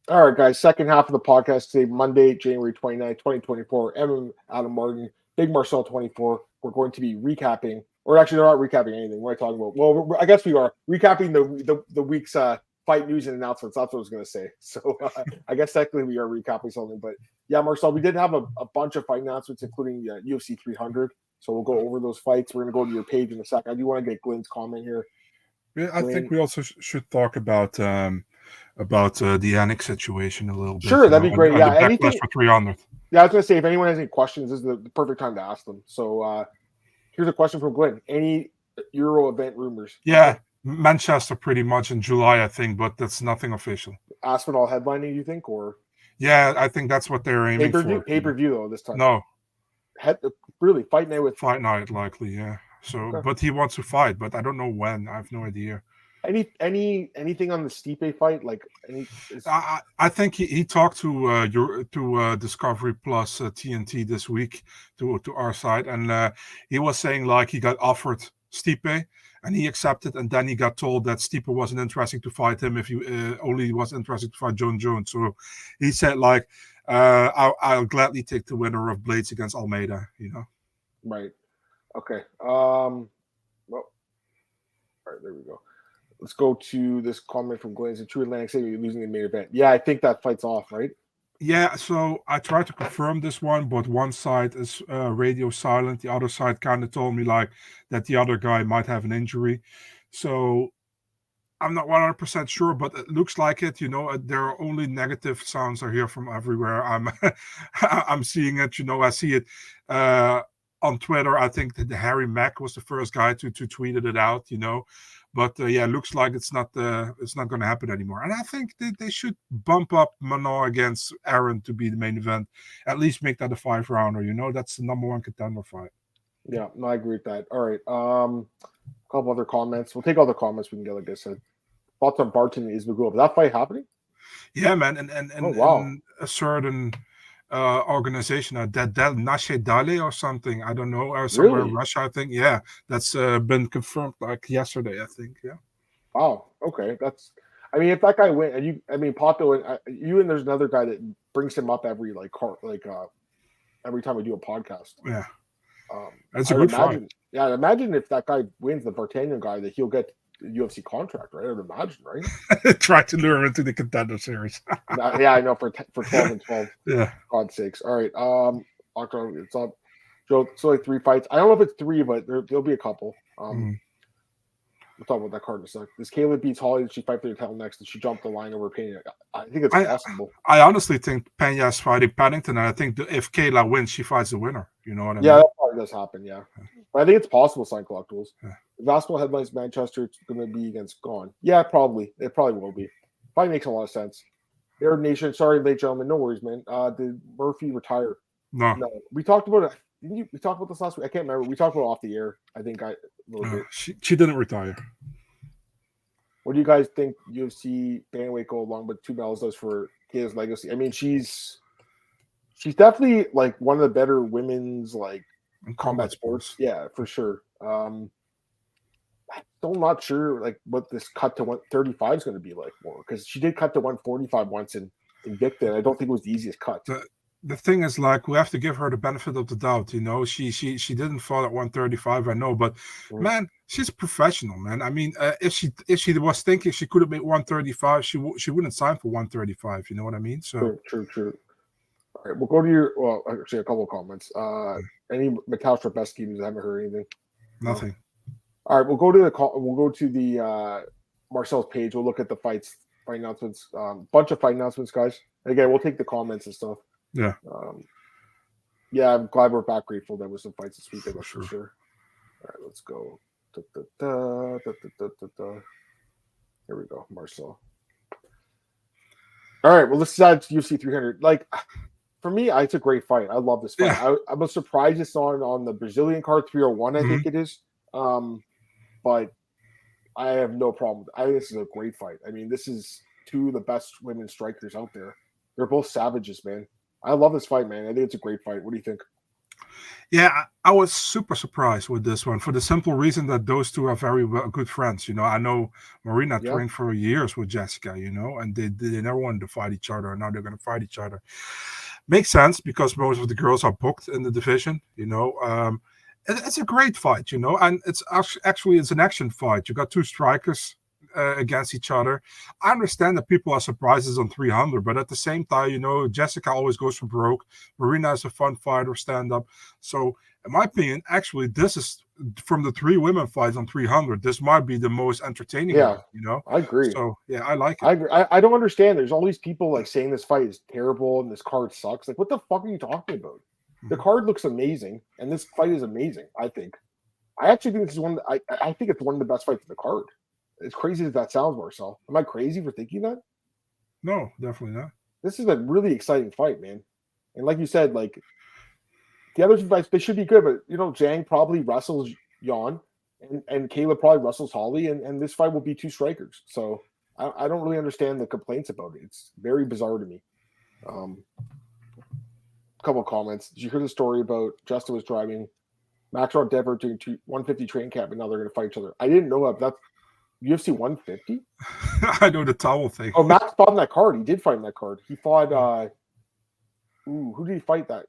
All right, guys. Second half of the podcast today, Monday, January 29th, 2024. Adam Martin, Big Marcel 24. We're going to be recapping, or actually, they're not recapping anything. What are talking about? Well, I guess we are recapping the week's fight news and announcements. That's what I was going to say. So I guess technically we are recapping something. But yeah, Marcel, we did have a bunch of fight announcements, including UFC 300. So we'll go over those fights. We're going to go to your page in a sec. I do want to get Glenn's comment here. Yeah, I think we also should talk about the Anik situation a little bit. Sure, that'd be great. And Yeah, the backlash anything for 300. Yeah, I was going to say, if anyone has any questions, this is the perfect time to ask them. So here's a question from Glenn. Any Euro event rumors? Yeah, Manchester pretty much in July, I think, but that's nothing official. Aspinall headlining, you think? Or yeah, I think that's what they're aiming for. Pay-per-view, though, this time. No. Really, fight night with... Fight night, likely, yeah. So, okay. But he wants to fight, but I don't know when. I have no idea. Anything on the Stipe fight? Like I think he talked to Discovery Plus TNT this week to our side, and he was saying like he got offered Stipe and he accepted, and then he got told that Stipe wasn't interested to fight him if he only was interested to fight John Jones. So he said like I'll gladly take the winner of Blades against Almeida. Right. Okay. Well. All right. There we go. Let's go to this comment from Glenn. True Atlantic City, you're losing the main event. Yeah, I think that fight's off, right? Yeah, so I tried to confirm this one, but one side is radio silent. The other side kind of told me like that the other guy might have an injury. So I'm not 100% sure, but it looks like it. There are only negative sounds I hear from everywhere. I'm seeing it. I see it on Twitter. I think that Harry Mack was the first guy to tweeted it out. But yeah, it looks like it's not going to happen anymore. And I think they should bump up Manon against Aaron to be the main event. At least make that a 5-rounder. That's the number one contender fight. Yeah, no, I agree with that. All right, a couple other comments. We'll take all the comments we can get. Like I said, thoughts on Barton and Ismagul. Is that fight happening? Yeah, man, and a certain organization, Del Nashe Dale or something. I don't know. Somewhere in Russia, I think. Yeah, that's been confirmed like yesterday, I think. Yeah. Wow. Okay. If that guy went, and Pato, and there's another guy that brings him up every every time we do a podcast. Yeah. That's a good fight. Yeah, I'd imagine if that guy wins, the Vartanian guy, that he'll get the UFC contract, right? I'd imagine, right? Try to lure him into the contender series. Yeah, I know, for 12 and 12. Yeah. God's sakes. All right. It's up. Joe, it's only 3 fights. I don't know if it's 3, but there'll be a couple. We'll talk about that card in a sec. This Kayla beats Holly. She fight for the title next, and she jumped the line over Pena. I think it's possible. I honestly think Pena's fighting Paddington, and I think if Kayla wins, she fights the winner. You know what I mean? Yeah, that probably does happen. Yeah, but I think it's possible. Sign collectibles. Yeah. Basketball headlines Manchester. It's going to be against Gone. Yeah, probably. It probably will be. Probably makes a lot of sense. Air Nation. Sorry, late gentlemen. No worries, man. Did Murphy retire? No. We talked about it. Didn't we talk about this last week? I can't remember. We talked about it off the air. I think a little bit. She didn't retire. What do you guys think UFC bantamweight go along with 2 medals does for Kayla's legacy? I mean, she's definitely like one of the better women's like combat sports. Yeah, for sure. I'm not sure like what this cut to 135 is going to be like more, because she did cut to 145 once in Invicta. I don't think it was the easiest cut. The thing is, like, we have to give her the benefit of the doubt. She didn't fall at 135. I know, but man, she's a professional, man. I mean, if she was thinking she could have made 135, she wouldn't sign for 135. You know what I mean? So true. All right, we'll go to actually a couple of comments. Any Mattel Strapesky news? I haven't heard anything. Nothing. All right, we'll go to the Marcel's page. We'll look at the fight announcements. Bunch of fight announcements, guys. And again, we'll take the comments and stuff. Yeah. I'm glad we're back. Grateful there was some fights this weekend, for sure. All right, let's go. Here we go, Marcel. All right, well, let's decide to UFC 300. Like, for me, it's a great fight. I love this fight. Yeah. I was surprised it's on the Brazilian card, 301, I think it is. But I have no problem. I think this is a great fight. I mean, this is 2 of the best women strikers out there. They're both savages, man. I love this fight, man. I think it's a great fight. What do you think? Yeah, I was super surprised with this one for the simple reason that those two are very good friends. I know Marina Yeah. trained for years with Jessica, and they never wanted to fight each other, and now they're going to fight each other. Makes sense because most of the girls are booked in the division. It's a great fight, and it's actually it's an action fight. You got two strikers against each other. I understand that people are surprised it's on 300, but at the same time, Jessica always goes for broke. Marina is a fun fighter, stand up. So, in my opinion, actually, this is from the three women fights on 300. This might be the most entertaining Yeah, one. I agree. So, yeah, I like it. I agree. I don't understand. There's all these people like saying this fight is terrible and this card sucks. Like, what the fuck are you talking about? The card looks amazing, and this fight is amazing. I think. I actually think this is one. I think it's one of the best fights of the card. As crazy as that sounds, Marcel. Am I crazy for thinking that? No, definitely not. This is a really exciting fight, man. And like you said, like the other two fights, they should be good, but Zhang probably wrestles Jan, and Kayla probably wrestles Holly, and this fight will be two strikers. So I don't really understand the complaints about it. It's very bizarre to me. A couple of comments. Did you hear the story about Justin was driving Max or Denver doing 150 train camp, and now they're going to fight each other? I didn't know that. That's UFC 150. I know the towel thing. Oh, Max fought in that card. He did fight in that card. He fought. Who did he fight that?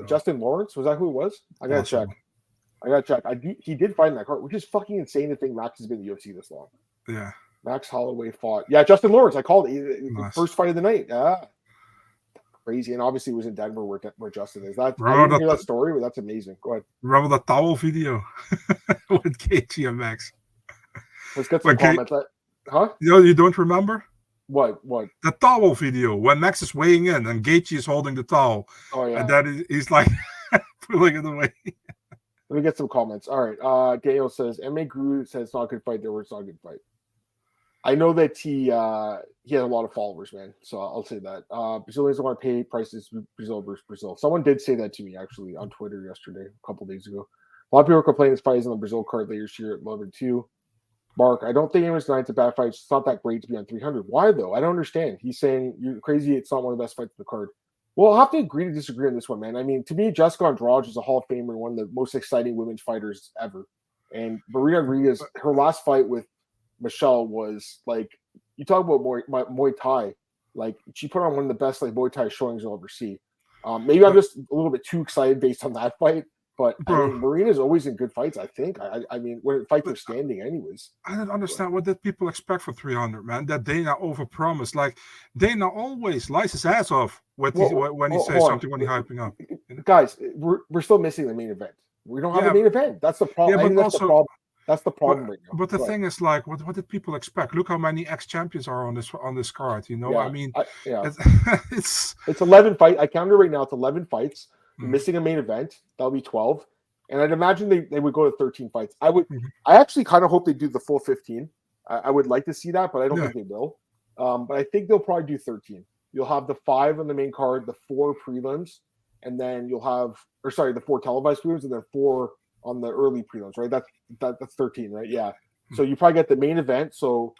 Justin Lawrence? Was that who it was? I gotta check. He did fight in that card, which is fucking insane to think Max has been in the UFC this long. Yeah. Max Holloway fought. Yeah, Justin Lawrence. I called it. Nice. First fight of the night. Yeah. Crazy. And obviously it was in Denver where Justin is. I didn't hear that story, but that's amazing. Go ahead. Remember the towel video with KG and Max? Let's get some comments. Huh? You don't remember? What? The towel video when Max is weighing in and Gaethje is holding the towel. Oh yeah. And then he's like pulling it away. Let me get some comments. All right. Daniel says MMA Guru says it's not a good fight. It's not a good fight. I know that he has a lot of followers, man. So I'll say that. Brazilians don't want to pay prices Brazil versus Brazil. Someone did say that to me actually on Twitter yesterday, a couple days ago. A lot of people are complaining this fight is on the Brazil card later this year at 11-2. Mark, I don't think anyone's denying it's a bad fight. It's not that great to be on 300. Why, though? I don't understand. He's saying you're crazy. It's not one of the best fights of the card. Well, I'll have to agree to disagree on this one, man. I mean, to me, Jessica Andrade is a Hall of Famer and one of the most exciting women's fighters ever. And Marina Rodriguez, her last fight with Michelle was like, you talk about Muay Thai. Like, she put on one of the best Muay Thai showings you'll ever see. Maybe I'm just a little bit too excited based on that fight. But I mean, Marina's always in good fights, I think. I mean, when fights are standing anyways. I don't understand what did people expect for 300, man. That Dana overpromised. Like, Dana always lies his ass off when he says something when he's hyping up. Guys, we're still missing the main event. We don't have a main event. That's the problem. Yeah, but that's the problem right now. But the thing is, like, what did people expect? Look how many ex-champions are on this card. Yeah, I mean, it's 11 fights. I counted right now. It's 11 fights. Missing a main event, that'll be 12. And I'd imagine they would go to 13 fights. I actually kind of hope they do the full 15. I would like to see that, but I don't think they will. But I think they'll probably do 13. You'll have the 5 on the main card, the 4 prelims, and then you'll have, the 4 televised prelims, and then 4 on the early prelims, right? That's 13, right? Yeah. So you probably get the main event. So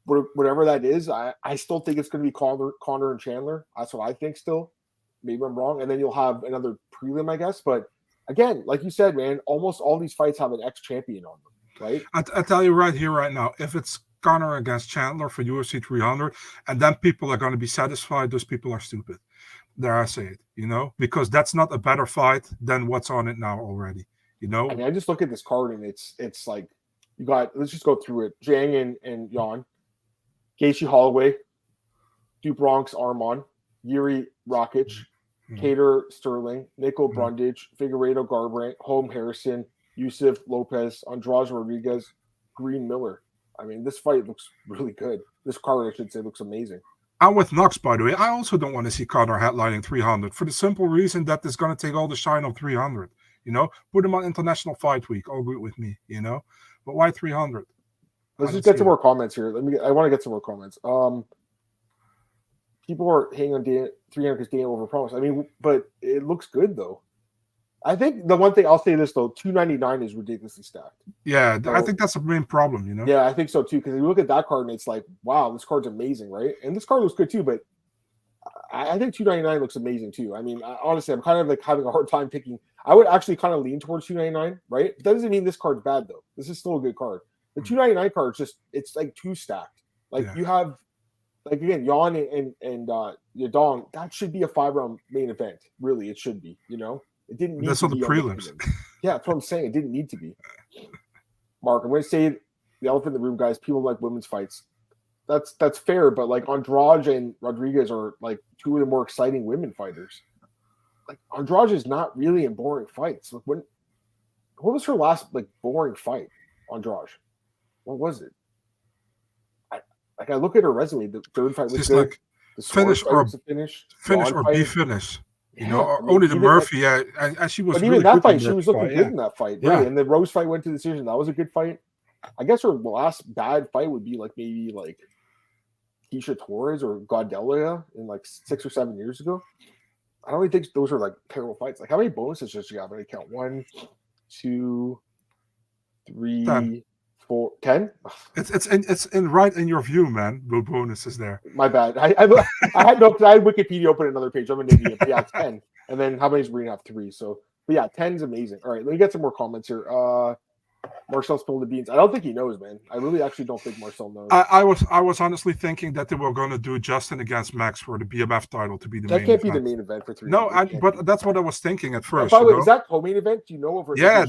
whatever that is, I still think it's going to be Connor and Chandler. That's what I think still. Maybe I'm wrong. And then you'll have another prelim, I guess. But again, like you said, man, almost all these fights have an ex-champion on them, right? I tell you right here, right now, if it's Connor against Chandler for UFC 300, and then people are going to be satisfied, those people are stupid. There I say it, because that's not a better fight than what's on it now already, I mean, I just look at this card and it's like you got, let's just go through it. Zhang and Jan, Gaethje Holloway, Duke Bronx Armand, Yuri Rakic, Cater Sterling, Nickel Brundage, Figueiredo Garbrandt, Holm Harrison, Yusuff Lopes, Andrade Rodriguez, Green Miller. I mean, this fight looks really good. This card, I should say, looks amazing. I'm with Knox, by the way. I also don't want to see Connor headlining 300 for the simple reason that it's going to take all the shine of 300. Put him on International Fight Week. All good with me. But why 300? Let's just get some more comments here. I want to get some more comments. People are hanging on 300 because Dana overpromised. I mean, but it looks good though. I think the one thing I'll say this though, 299 is ridiculously stacked. Yeah, so, I think that's the main problem. Yeah, I think so too. Because you look at that card and it's like, wow, this card's amazing, right? And this card looks good too. But I think 299 looks amazing too. I mean, honestly, I'm kind of like having a hard time picking. I would actually kind of lean towards 299, right? That doesn't mean this card's bad though. This is still a good card. The 299 card is just it's like too stacked. Like you have like again, Jan and Yadong, that should be a 5-round main event. Really, it should be. You know, it didn't need That's to on the be prelims. Yeah, that's what I'm saying. It didn't need to be. Mark, I'm going to say the elephant in the room, guys. People like women's fights. That's fair, but like Andrade and Rodriguez are like two of the more exciting women fighters. Like Andrade is not really in boring fights. Like what was her last like boring fight? Andrade, what was it? I look at her resume. The third fight was good. Like the finish or finish or be finished. You know, only the Murphy. And she was. But really even that good fight, she was looking good in that fight. Really. Yeah. And the Rose fight went to decision. That was a good fight. I guess her last bad fight would be like maybe like Keisha Torres or Gaudelia in like 6 or 7 years ago. I don't really think those are like terrible fights. Like how many bonuses does she have? I count 1, 2, 3, 10. 4, 10. It's in right in your view, man. The bonuses there. My bad. I had Wikipedia open another page. I'm an idiot. But yeah, 10. And then how many does Marina have? 3. So, but yeah, 10's amazing. All right, let me get some more comments here. Marcel spilled the beans. I don't think he knows, man. I really actually don't think Marcel knows. I was honestly thinking that they were going to do Justin against Max for the BMF title to be the main event. That can't be the main event for 3. No, but that's what I was thinking at first. By the way, is that co-main event? Do you know over? Yeah,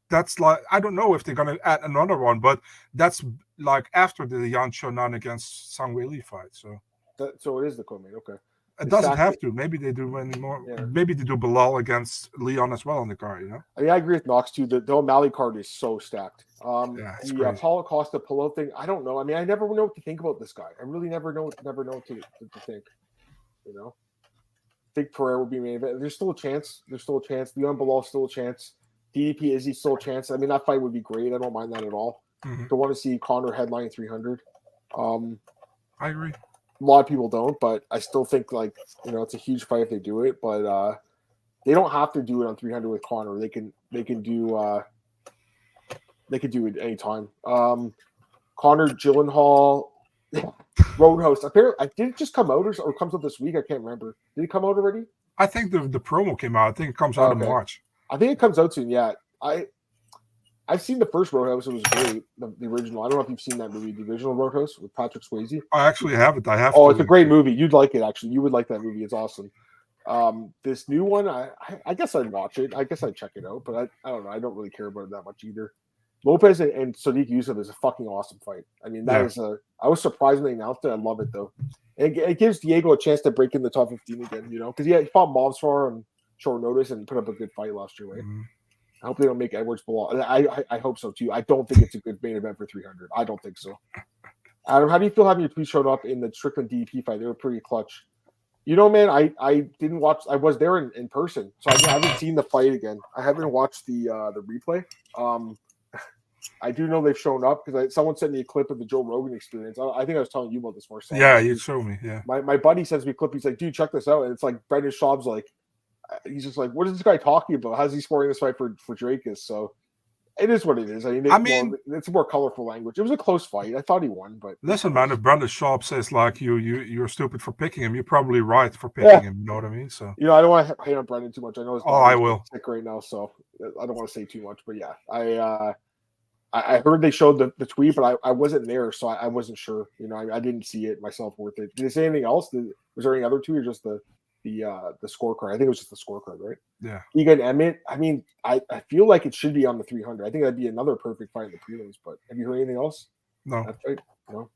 that's like I don't know if they're going to add another one, but that's like after the Yan Chonan against Sang Wei Li fight. So it is the co-main. Okay. It doesn't have to. Maybe they do anymore. Yeah. Maybe they do Bilal against Leon as well on the card. You know. I mean, I agree with Knox too. The O'Malley card is so stacked. The Paulo Costa Pillow thing. I don't know. I mean, I never know what to think about this guy. I really never know what to think. You know, I think Pereira will be main event. There's still a chance. Leon Bilal still a chance. DDP Izzy still a chance. I mean, that fight would be great. I don't mind that at all. Don't want to see Conor headline 300. I agree. A lot of people don't, but I still think like it's a huge fight if they do it. But they don't have to do it on 300 with Conor. They can do it anytime. Conor Gyllenhaal Roadhouse. Apparently, did it just come out or comes out this week? I can't remember. Did it come out already? I think the promo came out. I think it comes out in March. I think it comes out soon. Yeah, I've seen the first Roadhouse. It was great. The original. I don't know if you've seen that movie, the original Roadhouse with Patrick Swayze. I actually haven't. I have. Oh, it's a great movie. You'd like it, actually. You would like that movie. It's awesome. This new one, I guess I'd watch it. I guess I'd check it out, but I don't know. I don't really care about it that much either. Lopes and Sodiq Yusuff is a fucking awesome fight. I mean, I was surprised when they announced it. I love it, though. It gives Diego a chance to break in the top 15 again, because he fought Movsar on short notice and put up a good fight last year, right? Mm-hmm. I hope they don't make Edwards Bilal. I hope so too. I don't think it's a good main event for 300. I don't think so. Adam, how do you feel having your tweets showed up in the Strickland DDP fight? They were pretty clutch. Man, I didn't watch. I was there in person, so I haven't seen the fight again. I haven't watched the replay. I do know they've shown up because someone sent me a clip of the Joe Rogan experience. I think I was telling you about this more. Yeah, you showed me. Yeah, my buddy sends me a clip. He's like, "Dude, check this out." And it's like Brendan Schaub's like. He's just like, what is this guy talking about? How's he scoring this fight for Drakus? So it is what it is. I mean, it's a more colorful language. It was a close fight. I thought he won, but listen, man. If Brendan Schaub says like you're stupid for picking him, you're probably right for picking him. You know what I mean? So I don't want to hate on Brendan too much. I know I will sick right now, so I don't want to say too much. But yeah, I heard they showed the tweet, but I wasn't there, so I wasn't sure. I didn't see it myself. Worth it. Did they say anything else? Was there any other two or just the scorecard? I think it was just the scorecard, right? Yeah. Egan Emmett. I mean, I feel like it should be on the 300. I think that'd be another perfect fight in the prelims. But have you heard anything else? No. That's right. No.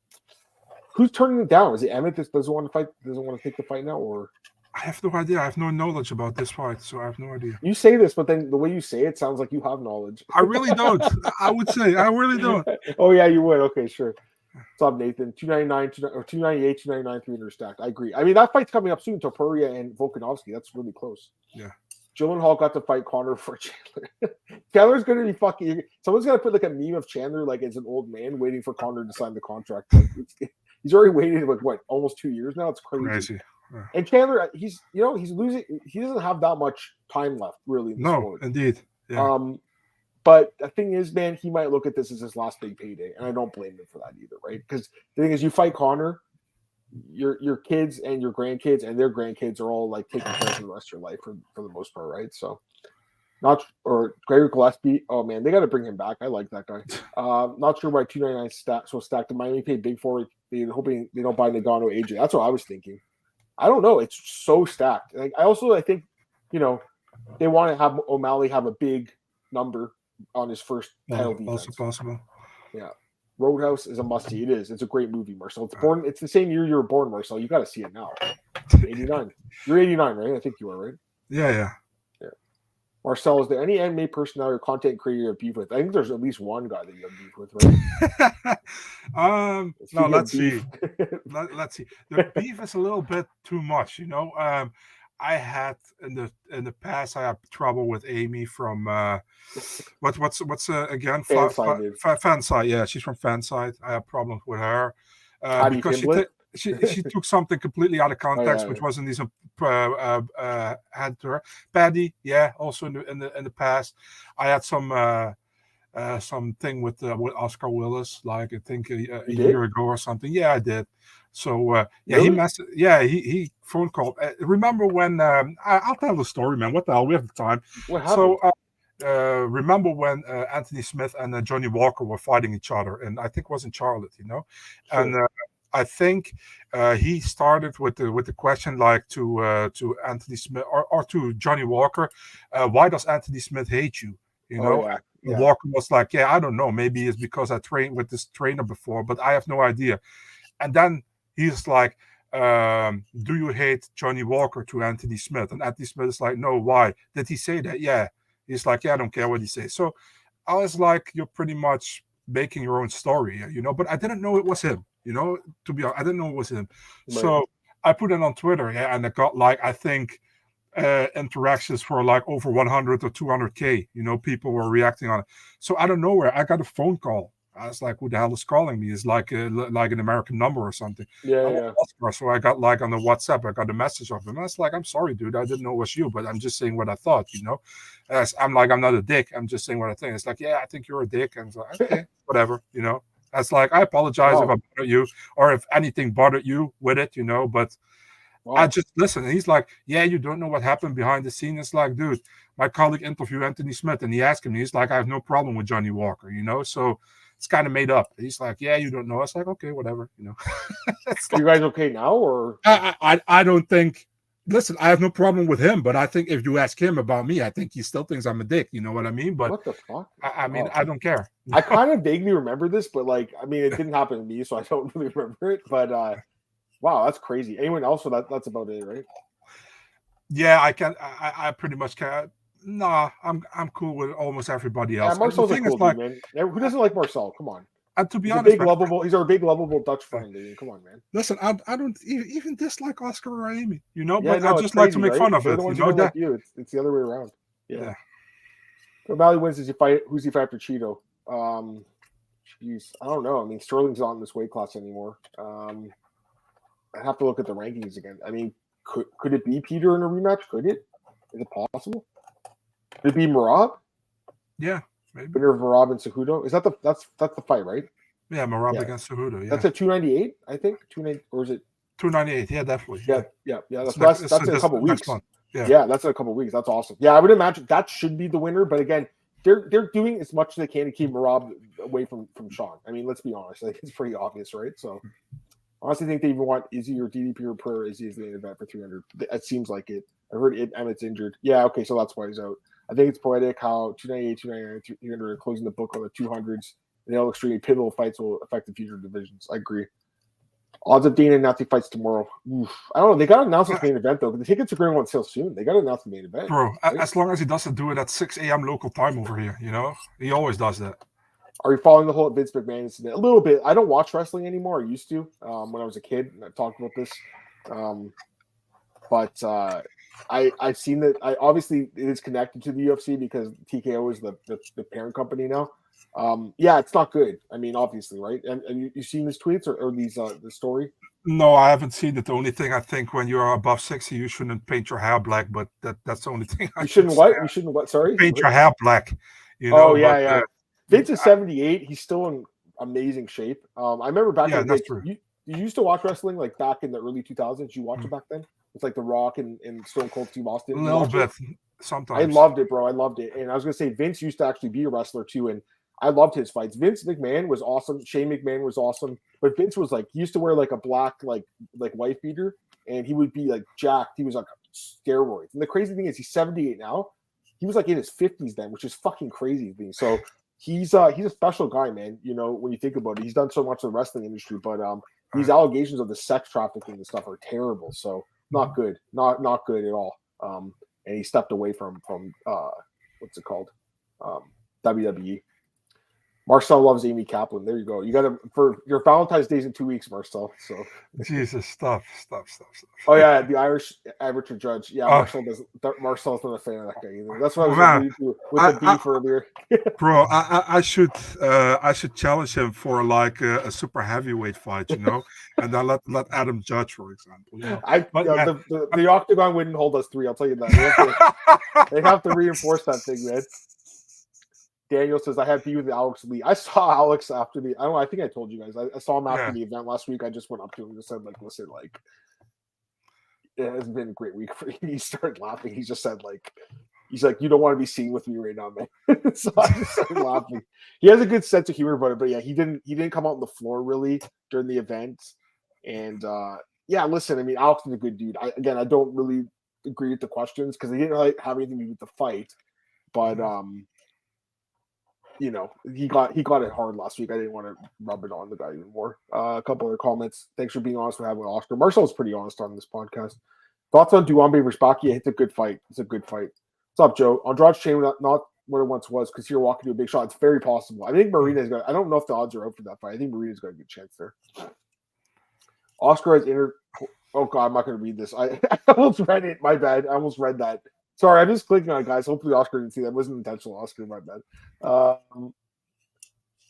Who's turning it down? Is it Emmett that doesn't want to fight? Doesn't want to take the fight now, or? I have no idea. I have no knowledge about this fight, so I have no idea. You say this, but then the way you say it sounds like you have knowledge. I really don't. I would say I really don't. Oh yeah, you would. Okay, sure. What's up, Nathan? 299 or 298, 299, 300 stacked. I agree. I mean, that fight's coming up soon. Topuria and Volkanovski. That's really close. Yeah. Gyllenhaal got to fight Conor for Chandler. Chandler's going to be fucking. Someone's going to put like a meme of Chandler like as an old man waiting for Conor to sign the contract. He's already waited like almost 2 years now. It's crazy. Yeah. And Chandler, he's losing. He doesn't have that much time left, really. In the sport. Indeed. Yeah. But the thing is, man, he might look at this as his last big payday, and I don't blame him for that either, right? Because the thing is, you fight Conor, your kids and your grandkids and their grandkids are all like taken care of for the rest of your life for the most part, right? So or Gregor Gillespie. Oh man, they got to bring him back. I like that guy. Not sure why 299 so stacked. The Miami paid big for it. They hoping they don't buy Nagano AJ. That's what I was thinking. I don't know. It's so stacked. Like I think, they want to have O'Malley have a big number on his first title defense. Also possible. Yeah. Roadhouse is a must-see. It is. It's a great movie, Marcel. It's the same year you were born, Marcel. You got to see it now. 89. You're 89, right? I think you are, right? Yeah. Marcel, is there any anime personality or content creator you have beef with? I think there's at least one guy that you have beef with, right? No, let's see. Let's see. The beef is a little bit too much, I had in the past. I had trouble with Amy from what's again Fanside. Yeah, she's from Fanside. I have problems with her because she took something completely out of context, which wasn't even had to her. Paddy, yeah, also in the past, I had something with Oscar Willis, like I think a year ago or something. Yeah, I did. So really? He phone called. Remember when I'll tell the story, man. What the hell? We have the time. What happened? So remember when Anthony Smith and Johnny Walker were fighting each other, and I think it was in Charlotte, Sure. And I think he started with the question like to Anthony Smith or to Johnny Walker, why does Anthony Smith hate you? Yeah. Walker was like, yeah, I don't know. Maybe it's because I trained with this trainer before, but I have no idea. And then he's like, do you hate Johnny Walker to Anthony Smith? And Anthony Smith is like, no, why? Did he say that? Yeah. He's like, yeah, I don't care what he says. So I was like, you're pretty much making your own story, but I didn't know it was him, to be honest, I didn't know it was him. Right. So I put it on Twitter, and it got like, I think, interactions for like over 100 or 200K, people were reacting on it. So out of nowhere, I got a phone call. I was like, who the hell is calling me? It's like an American number or something. Yeah. So I got like on the WhatsApp, I got a message of him. I was like, I'm sorry, dude. I didn't know it was you, but I'm just saying what I thought, I'm like, I'm not a dick. I'm just saying what I think. It's like, yeah, I think you're a dick. And it's like, okay, whatever, That's like, I apologize if I bothered you or if anything bothered you with it, but I just listen. And he's like, yeah, you don't know what happened behind the scene. It's like, dude, my colleague interviewed Anthony Smith and he asked him, he's like, I have no problem with Johnny Walker, so it's kind of made up. He's like, yeah, you don't know. I was like, okay, whatever, Are you guys okay now, or? I don't think, listen, I have no problem with him, but I think if you ask him about me, I think he still thinks I'm a dick, you know what I mean? But what the fuck? I mean, I don't care. I kind of vaguely remember this, but like, I mean, it didn't happen to me, so I don't really remember it, but wow, that's crazy. Anyone else? So that's about it, right? Yeah, I pretty much can. Nah, I'm cool with almost everybody else. Yeah, Marcel's a cool dude, man. Who doesn't like Marcel? Come on. And to be honest, he's our big lovable Dutch friend, dude. Come on, man. Listen, I don't even dislike Oscar or Amy, but I just like to make fun of it. Like you. It's the other way around. Yeah. So O'Malley wins. Who's he fight after Cheeto? Jeez, I don't know. I mean, Sterling's not in this weight class anymore. I have to look at the rankings again. I mean, could it be Peter in a rematch? Could it? Is it possible? Could it be Merab? Yeah, maybe. Peter Merab and Cejudo. Is that's the fight, right? Yeah, Merab against Cejudo. Yeah, that's at 298, I think. 290, or is it 298? Yeah, definitely. Yeah. That's in a couple weeks. Yeah, that's in a couple weeks. That's awesome. Yeah, I would imagine that should be the winner. But again, they're doing as much as they can to keep Merab away from Sean. I mean, let's be honest. I think it's pretty obvious, right? So. Honestly, think they even want Izzy or DDP or Per Izzy as the main event for 300. It seems like it. I heard Emmett's injured. Yeah, okay, so that's why he's out. I think it's poetic how 298, 299, 300 are closing the book on the 200s. And all extremely pivotal fights will affect the future divisions. I agree. Odds of Dana Nazi fights tomorrow. Oof. I don't know. They got to announce the main event, though. But the tickets are going on sale soon. They got to announce the main event. Bro, right? As long as he doesn't do it at 6 a.m. local time over here, He always does that. Are you following the whole Vince McMahon incident? A little bit. I don't watch wrestling anymore. I used to when I was a kid. And I talked about this. But I've seen that. Obviously, it is connected to the UFC because TKO is the parent company now. Yeah, it's not good. I mean, obviously, right? And you seen these tweets or these the story? No, I haven't seen it. The only thing I think when you're above 60, you shouldn't paint your hair black. But that's the only thing. You shouldn't what? You shouldn't what? Sorry. Paint your hair black. Oh yeah. Vince is 78. He's still in amazing shape. I remember back in the day. you used to watch wrestling like back in the early 2000s? You watch it back then? It's like The Rock and Stone Cold Steve Austin. A little bit, sometimes. I loved it, bro. I loved it. And I was gonna say Vince used to actually be a wrestler too, and I loved his fights. Vince McMahon was awesome. Shane McMahon was awesome, but Vince was like he used to wear like a black like wife beater, and he would be like jacked. He was like steroids. And the crazy thing is, he's 78 now. He was like in his 50s then, which is fucking crazy to me. So he's a special guy, man. You know, when you think about it, he's done so much in the wrestling industry, but these allegations of the sex trafficking and stuff are terrible. So not good, not good at all. And he stepped away from what's it called, WWE. Marcel loves Amy Kaplan. There you go. You got to for your Valentine's Day's in 2 weeks, Marcel. So Jesus, stop. Oh yeah, the Irish amateur judge. Yeah, Marcel's not a fan of that guy either. That's what I was going to do with the beef earlier. Bro, I should challenge him for like a super heavyweight fight, you know, and then let Adam judge, for example. You know? The octagon wouldn't hold us 3. I'll tell you that. They have to reinforce that thing, man. Daniel says, I had beef with Alex Lee. I saw Alex after I think I told you guys. I saw him after the event last week. I just went up to him and just said, like, listen, like, it has been a great week for you. He started laughing. He just said, like, he's like, you don't want to be seen with me right now, man. So I just started laughing. He has a good sense of humor about it, but yeah, he didn't come out on the floor really during the event. And yeah, listen, I mean, Alex is a good dude. I don't really agree with the questions because they didn't really have anything to do with the fight. But you know, he got it hard last week. I didn't want to rub it on the guy even more. A couple other comments. Thanks for being honest with having Oscar. Marcel's pretty honest on this podcast. Thoughts on Duambe versus Baki? It's a good fight. It's a good fight. What's up, Joe? Andrade's chain not what it once was because you're walking to a big shot. It's very possible. I think Marina's got. I don't know if the odds are out for that fight. I think Marina's got a good chance there. Oscar has Oh God, I'm not going to read this. I almost read it. My bad. I almost read that. Sorry, I'm just clicking on it, guys. Hopefully Oscar didn't see that. It wasn't intentional, Oscar. My bad.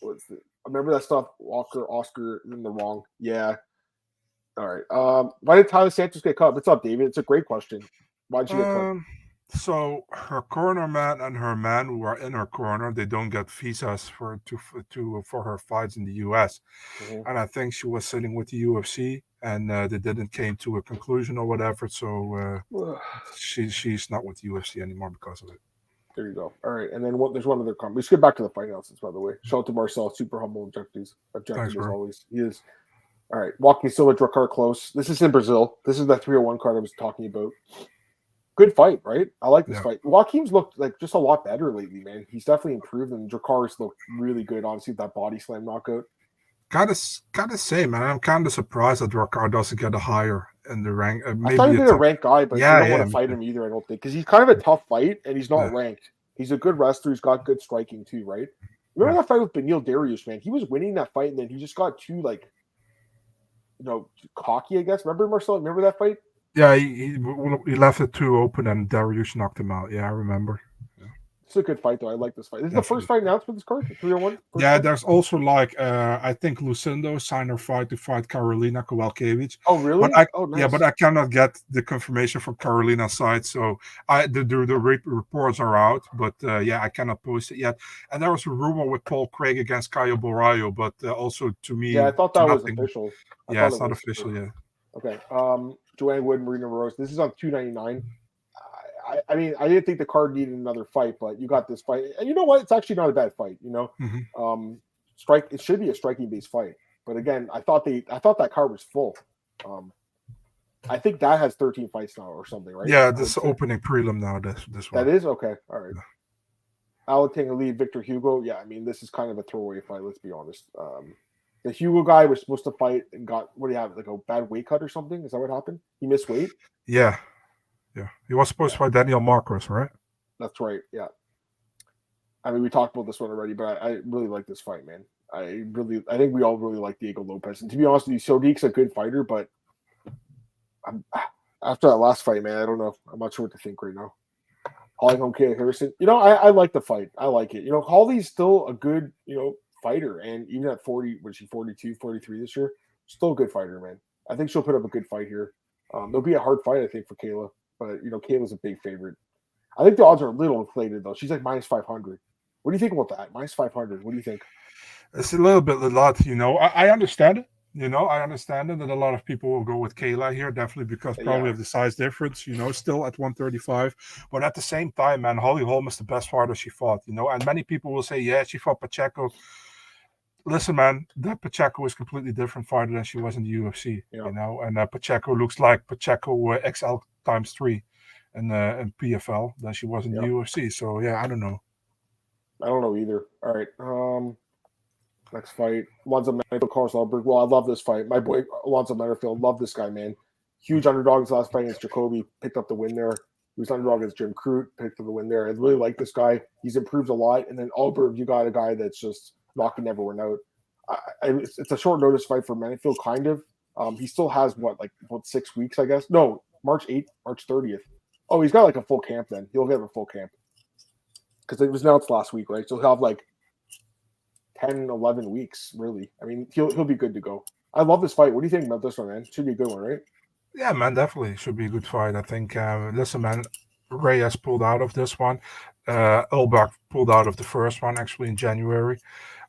What's it? Remember that stuff, Oscar in the wrong. Yeah. All right. Why did Tyler Santos get cut? What's up, David? It's a great question. Why did she get cut? So her corner man and her man who are in her corner, they don't get visas for her fights in the US. Mm-hmm. And I think she was sitting with the UFC and they didn't came to a conclusion or whatever. So she's not with the UFC anymore because of it. There you go. All right. And then there's one other comment. We should get back to the fight announcements, by the way. Shout out to Marcel, super humble objectives as always. He is. All right. Joaquin Silva, Drakkar close. This is in Brazil. This is that 301 card I was talking about. Good fight, right? I like this fight. Joaquin's looked like just a lot better lately, man. He's definitely improved, and Drakkar's looked really good. Obviously, that body slam knockout. Gotta say, man, I'm kind of surprised that Drakkar doesn't get a higher in the rank. Maybe I thought he'd be a ranked guy, but you don't want to fight him either, I don't think, because he's kind of a tough fight, and he's not ranked. He's a good wrestler. He's got good striking too, right? Remember that fight with Beneil Dariush, man? He was winning that fight, and then he just got too, like, cocky, I guess. Remember, Marcel? Remember that fight? Yeah, he left it too open and Dariush knocked him out. Yeah, I remember. Yeah. It's a good fight, though. I like this fight. This is the first fight announced for this card? 301? Yeah, there's also, like, I think Lucindo signed her fight to fight Karolina Kowalkiewicz. Oh, really? But nice. Yeah, but I cannot get the confirmation from Karolina's side, so the reports are out, but I cannot post it yet. And there was a rumor with Paul Craig against Caio Borraio, but also to me... Yeah, I thought that was official. It's not official yet. Okay. Joanne Wood, Marina Rose. This is on 299. I mean, I didn't think the card needed another fight, but you got this fight. And you know what? It's actually not a bad fight, you know? Mm-hmm. It should be a striking-based fight. But again, I thought that card was full. I think that has 13 fights now or something, right? Yeah, this opening prelim now, this one. That is? Okay. All right. Alating Ali, Victor Hugo. Yeah, I mean, this is kind of a throwaway fight, let's be honest. The Hugo guy was supposed to fight and got, what do you have, like a bad weight cut or something? Is that what happened? He missed weight? Yeah. He was supposed to fight Daniel Marcos, right? That's right, yeah. I mean, we talked about this one already, but I really like this fight, man. I think we all really like Diego Lopes. And to be honest with you, Sodiq's a good fighter, but after that last fight, man, I don't know. I'm not sure what to think right now. Holly Holm, Kayla Harrison. I like the fight. I like it. Holly's still a good, fighter, and even at 40, was she 42, 43 this year? Still a good fighter, man. I think she'll put up a good fight here. There'll be a hard fight, I think, for Kayla, but Kayla's a big favorite. I think the odds are a little inflated though. She's like minus 500. What do you think about that? Minus 500. What do you think? It's a lot. I understand it, I understand it that a lot of people will go with Kayla here, definitely because probably Yeah, of the size difference, still at 135. But at the same time, man, Holly Holm is the best fighter she fought, and many people will say, yeah, she fought Pacheco. Listen, man, that Pacheco is completely different fighter than she was in the UFC, yeah, and Pacheco looks like Pacheco XL times three in PFL than she was in the yeah. UFC. So, yeah, I don't know. I don't know either. All right. Next fight, Alonzo Menifield, Carlos Alberg. Well, I love this fight. My boy Alonzo Menifield, love this guy, man. Huge underdog his last fight against Jacoby, picked up the win there. He was underdog against Jim Crute, picked up the win there. I really like this guy. He's improved a lot. And then Alberg, you got a guy that's just knocking everyone out. It's a short notice fight for Menifield, kind of. He still has like about 6 weeks, I guess. No, March 8th, March 30th. Oh, he's got like a full camp then. He'll get a full camp because it was announced last week, right? So he'll have like 10, 11 weeks, really. I mean, he'll be good to go. I love this fight. What do you think about this one, man? Should be a good one, right? Yeah, man, definitely should be a good fight. I think. Listen, man, Reyes pulled out of this one. Ulbach pulled out of the first one actually in January.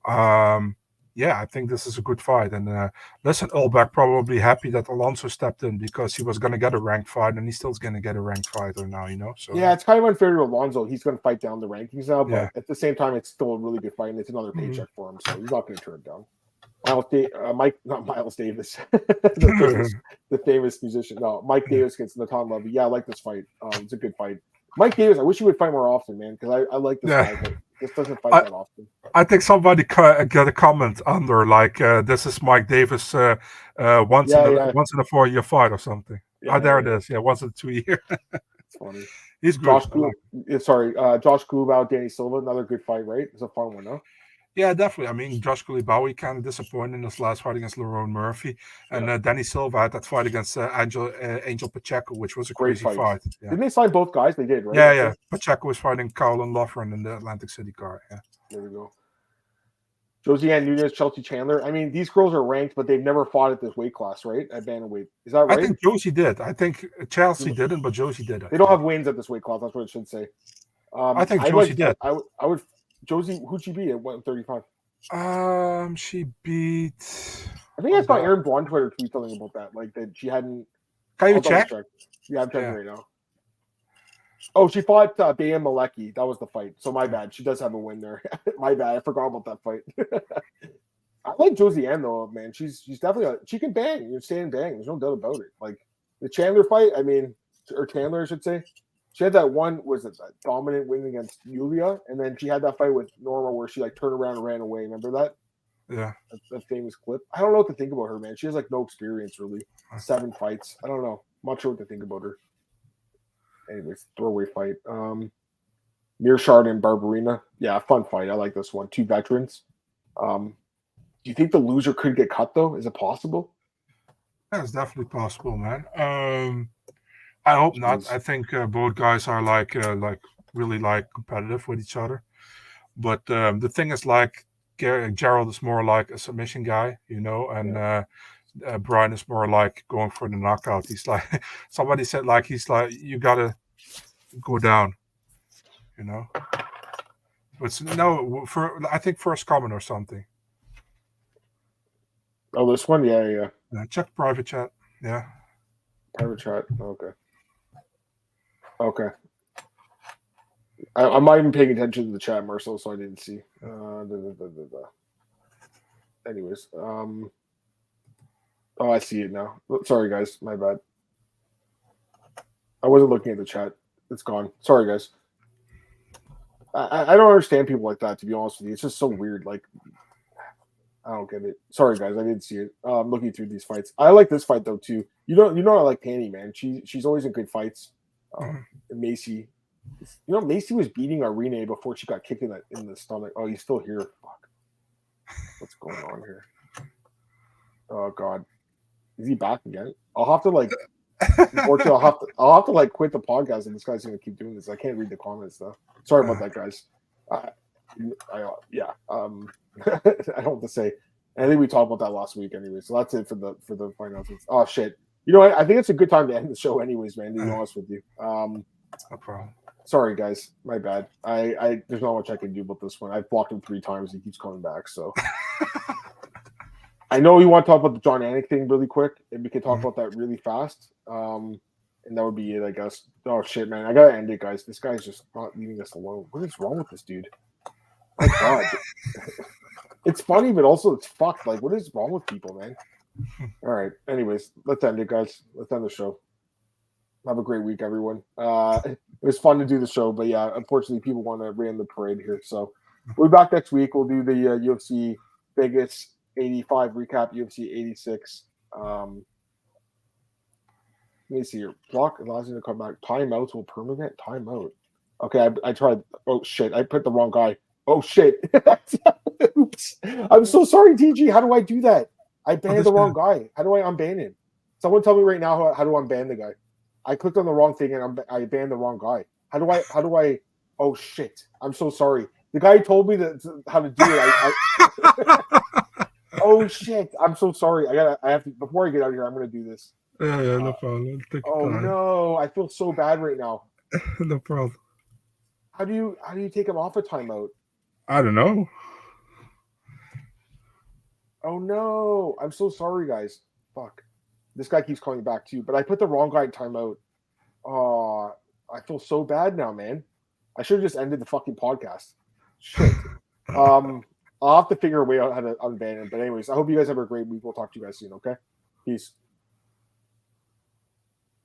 Um, yeah, I think this is a good fight. And listen, Ulbach probably happy that Alonso stepped in because he was going to get a ranked fight, and he still's going to get a ranked fighter now. So Yeah, it's kind of unfair to Alonso. He's going to fight down the rankings now, yeah. but at the same time, it's still a really good fight, and it's another Mhm. paycheck for him, so he's not going to turn it down. Not Miles Davis, the famous musician. No, Mike Yeah. Davis against Natan Levy. Yeah, I like this fight. It's a good fight. Mike Davis, I wish he would fight more often, man, because I like this guy, Yeah. but this doesn't fight I, that often. I think somebody get a comment under like this is Mike Davis Yeah, yeah, once in a 4 year fight or something. yeah, There yeah, it yeah. is. Yeah, once in a 2 year. It's funny. He's good. I like. Josh Kulbow, Danny Silva, another good fight, right? It's a fun one, huh? Yeah, definitely. I mean, Josh Koulibaly kind of disappointed in his last fight against Lerone Murphy, and Yeah, Danny Silva had that fight against Angel Pacheco, which was a great crazy fights. fight. Yeah, Didn't they sign both guys? They did, right? yeah, I yeah. think. Pacheco was fighting Colin Loughran in the Atlantic City card. Yeah, There we go. Josiane Nunez, Chelsea Chandler. I mean, these girls are ranked, but they've never fought at this weight class, right? At bantamweight. Is that I right? think Josie did. I think Chelsea didn't, but Josie did. I They don't think. have wins at this weight class. That's what it should say. I think I'd Josie like. did. I would. Josie, who'd she beat at 135? She beat. I think I saw Aaron Braun Twitter tweet something about that, like that she hadn't. Can you I'll double check? check. Yeah, I'm checking Yeah. right now. Oh, she fought Bayam Maleki. That was the fight. So my bad. She does have a win there. My bad. I forgot about that fight. I like Josie Ann though, man. She's definitely she can bang. You stand bang. There's no doubt about it. Like the Chandler fight. I mean, or Chandler, I should say. She had that one was it that dominant win against Yulia, and then she had that fight with Norma where she like turned around and ran away. Remember that? Yeah. That famous clip. I don't know what to think about her, man. She has like no experience really. 7 fights. I don't know. I'm not sure what to think about her. Anyways, throwaway fight. Mearshard and Barbarina. Yeah, fun fight. I like this one. 2 veterans. Do you think the loser could get cut though? Is it possible? That's definitely possible, man. I hope not. Jeez. I think both guys are like really like competitive with each other. But the thing is, like Gerald is more like a submission guy, and Brian is more like going for the knockout. He's like somebody said, like he's like you gotta go down, you know. But no, I think first comment or something. Oh, this one? Yeah. Check private chat. Yeah. Private chat. Okay. I'm not even paying attention to the chat, Marcel, so I didn't see. Anyways, oh, I see it now. Sorry, guys, my bad. I wasn't looking at the chat. It's gone. Sorry, guys. I don't understand people like that. To be honest with you, it's just so weird. Like, I don't get it. Sorry, guys, I didn't see it. I'm looking through these fights. I like this fight though too. You know, I like Tanny, man. She's always in good fights. Macy. Macy was beating Irene before she got kicked in the stomach. Oh, he's still here. Fuck. What's going on here? Oh God. Is he back again? I'll have to like unfortunately I'll have to like quit the podcast and this guy's gonna keep doing this. I can't read the comments though. Sorry about that, guys. I don't have to say. I think we talked about that last week anyway. So that's it for the announcements. Oh shit. You know what? I think it's a good time to end the show anyways, man, to be honest with you. No problem. Sorry guys, my bad. I there's not much I can do about this one. I've blocked him 3 times, he keeps coming back, so I know you want to talk about the John Anik thing really quick, and we can talk about that really fast. And that would be it, I guess. Oh shit, man! I gotta end it, guys. This guy's just not leaving us alone. What is wrong with this dude? My God, it's funny, but also it's fucked. Like, what is wrong with people, man? All right. Anyways, let's end it, guys. Let's end the show. Have a great week, everyone. It was fun to do the show, but yeah, unfortunately, people want to ran the parade here. So we'll be back next week. We'll do the UFC Vegas 85 recap, UFC 86. Let me see here. Block allows you to come back. Timeouts will permanent timeout. Okay, I tried. Oh shit! I put the wrong guy. Oh shit! Oops. I'm so sorry, TG. How do I do that? I banned the wrong guy. How do I unban him? Someone tell me right now how to unban the guy. I clicked on the wrong thing and I banned the wrong guy. How do I? Oh shit! I'm so sorry. The guy told me how to do it. Oh shit! I'm so sorry. I have to before I get out of here. I'm gonna do this. Yeah, no problem. Take Oh time. no! I feel so bad right now. No problem. How do you take him off a timeout? I don't know. Oh no! I'm so sorry, guys. Fuck. This guy keeps calling back too, but I put the wrong guy in timeout. Oh, I feel so bad now, man. I should have just ended the fucking podcast. Shit. I'll have to figure a way out how to unban him. But anyways, I hope you guys have a great week. We'll talk to you guys soon, okay? Peace.